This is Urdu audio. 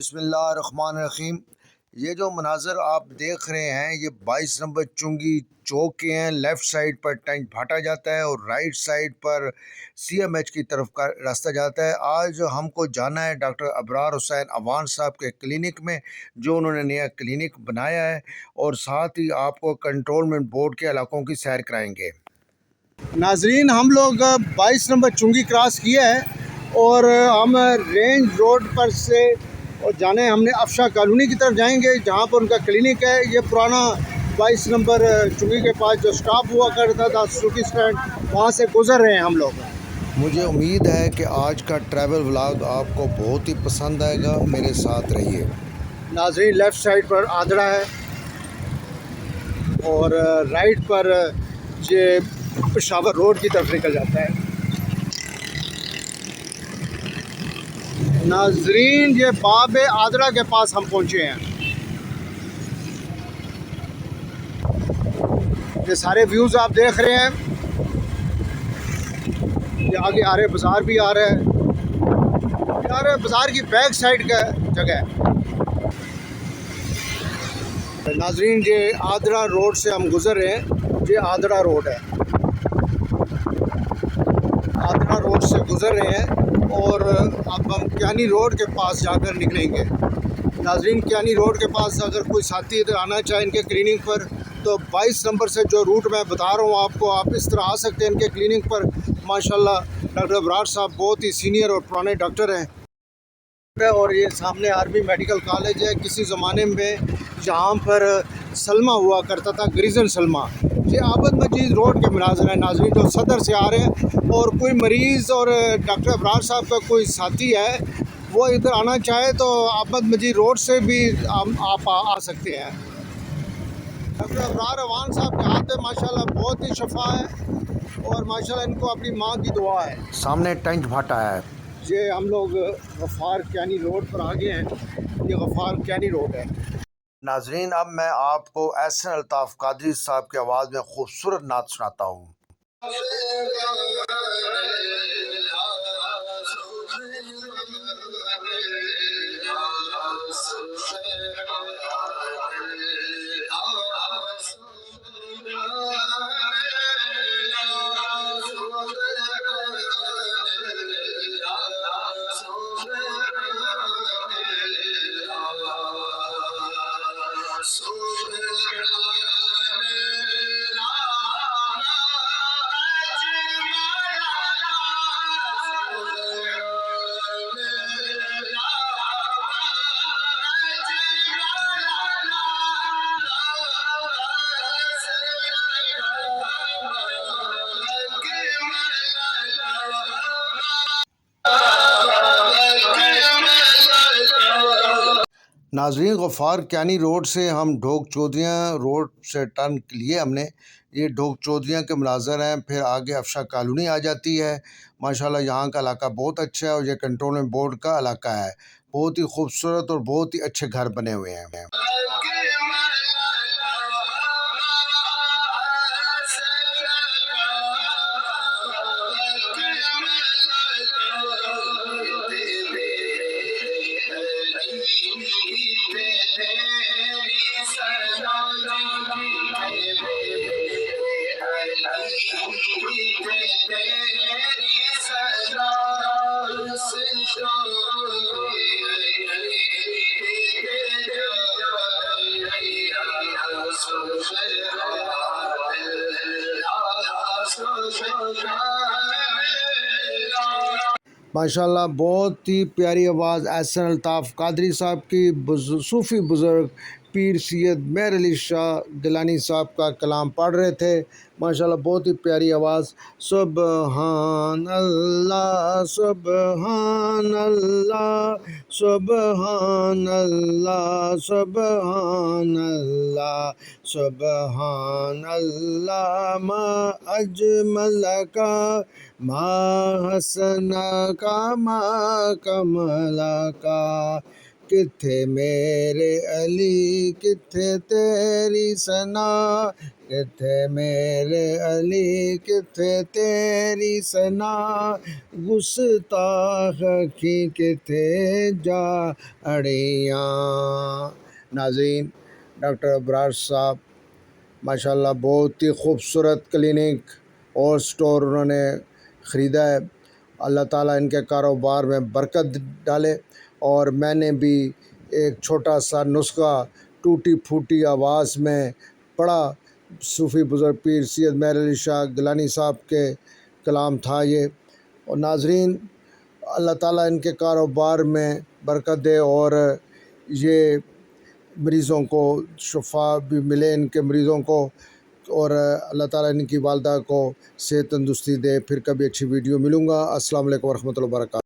بسم اللہ الرحمن الرحیم۔ یہ جو مناظر آپ دیکھ رہے ہیں یہ 22 نمبر چنگی چوک کے ہیں۔ لیفٹ سائڈ پر ٹینک بھاٹا جاتا ہے اور رائٹ سائڈ پر CMH کی طرف کا راستہ جاتا ہے۔ آج ہم کو جانا ہے ڈاکٹر ابرار حسین اعوان صاحب کے کلینک میں، جو انہوں نے نیا کلینک بنایا ہے، اور ساتھ ہی آپ کو کنٹرولمنٹ بورڈ کے علاقوں کی سیر کرائیں گے۔ ناظرین، ہم لوگ 22 نمبر چنگی کراس کیا ہے اور ہم رینج روڈ پر سے جانے ہم نے افشا کالونی کی طرف جائیں گے، جہاں پر ان کا کلینک ہے۔ یہ پرانا 22 نمبر چنگی کے پاس جو سٹاپ ہوا کرتا تھا سوکی سٹینڈ، وہاں سے گزر رہے ہیں ہم لوگ۔ مجھے امید ہے کہ آج کا ٹریول ولاگ آپ کو بہت ہی پسند آئے گا، میرے ساتھ رہیے۔ ناظرین، لیفٹ سائڈ پر آدڑا ہے اور رائٹ پر یہ پشاور روڈ کی طرف نکل جاتا ہے۔ ناظرین، یہ باب آدڑا کے پاس ہم پہنچے ہیں۔ یہ سارے ویوز آپ دیکھ رہے ہیں، یہ آگے آرے بازار بھی آ رہا ہے، یہ آرے بازار کی بیک سائڈ کا جگہ ہے۔ ناظرین، یہ آدڑا روڈ سے ہم گزر رہے ہیں، یہ آدڑا روڈ ہے، آدڑا روڈ سے گزر رہے ہیں اور اب ہم کیانی روڈ کے پاس جا کر نکلیں گے۔ ناظرین، کیانی روڈ کے پاس اگر کوئی ساتھی ادھر آنا چاہے ان کے کلینک پر، تو 22 نمبر سے جو روٹ میں بتا رہا ہوں آپ کو، آپ اس طرح آ سکتے ہیں ان کے کلینک پر۔ ماشاءاللہ ڈاکٹر ابرار صاحب بہت ہی سینئر اور پرانے ڈاکٹر ہیں، اور یہ سامنے آرمی میڈیکل کالج ہے۔ کسی زمانے میں جہاں پر سلمہ ہوا کرتا تھا، گریزن سلمہ۔ یہ عابد مجید روڈ کے مناظر ہیں ناظرین، جو صدر سے آ رہے ہیں، اور کوئی مریض اور ڈاکٹر ابرار صاحب کا کوئی ساتھی ہے وہ ادھر آنا چاہے تو عابد مجید روڈ سے بھی آپ آ سکتے ہیں۔ ڈاکٹر ابرار اعوان صاحب کے ہاتھ میں ماشاءاللہ بہت ہی شفا ہے، اور ماشاءاللہ ان کو اپنی ماں کی دعا ہے۔ سامنے ٹینک بھاٹا ہے۔ یہ ہم لوگ غفار کیانی روڈ پر آ گئے ہیں، یہ غفار کیانی روڈ ہے۔ ناظرین، اب میں آپ کو احسن الطاف قادری صاحب کی آواز میں خوبصورت نعت سناتا ہوں۔ ناظرین، غفار کیانی روڈ سے ہم ڈھوک چودھریاں روڈ سے ٹرن لیے ہم نے۔ یہ ڈھوک چودھریاں کے مناظر ہیں، پھر آگے افشا کالونی آ جاتی ہے۔ ماشاءاللہ یہاں کا علاقہ بہت اچھا ہے، اور یہ کنٹرولمنٹ بورڈ کا علاقہ ہے۔ بہت ہی خوبصورت اور بہت ہی اچھے گھر بنے ہوئے ہیں۔ ماشاءاللہ بہت ہی پیاری آواز احسن الطاف قادری صاحب کی۔ صوفی بزرگ پیر سید مہر علی شاہ گیلانی صاحب کا کلام پڑھ رہے تھے۔ ماشاءاللہ بہت ہی پیاری آواز۔ سبحان اللہ سبحان اللہ سبحان اللہ سبحان اللہ سبحان اللہ، ما اجمل کا ما حسن کا ما کمل کا، کتھے میرے علی کتھے تیری ثنا، کتھے میرے علی کتھے تیری ثنا، گستاخ کی کتھے جا اڑیاں۔ ناظرین، ڈاکٹر ابرار صاحب ماشاءاللہ بہت ہی خوبصورت کلینک اور سٹور انہوں نے خریدا ہے۔ اللہ تعالیٰ ان کے کاروبار میں برکت ڈالے، اور میں نے بھی ایک چھوٹا سا نسخہ ٹوٹی پھوٹی آواز میں پڑھا۔ صوفی بزرگ پیر سید مہر علی شاہ گیلانی صاحب کے کلام تھا یہ۔ اور ناظرین، اللہ تعالیٰ ان کے کاروبار میں برکت دے، اور یہ مریضوں کو شفا بھی ملے ان کے مریضوں کو، اور اللہ تعالیٰ ان کی والدہ کو صحت تندرستی دے۔ پھر کبھی اچھی ویڈیو ملوں گا۔ السلام علیکم ورحمۃ اللہ وبرکاتہ۔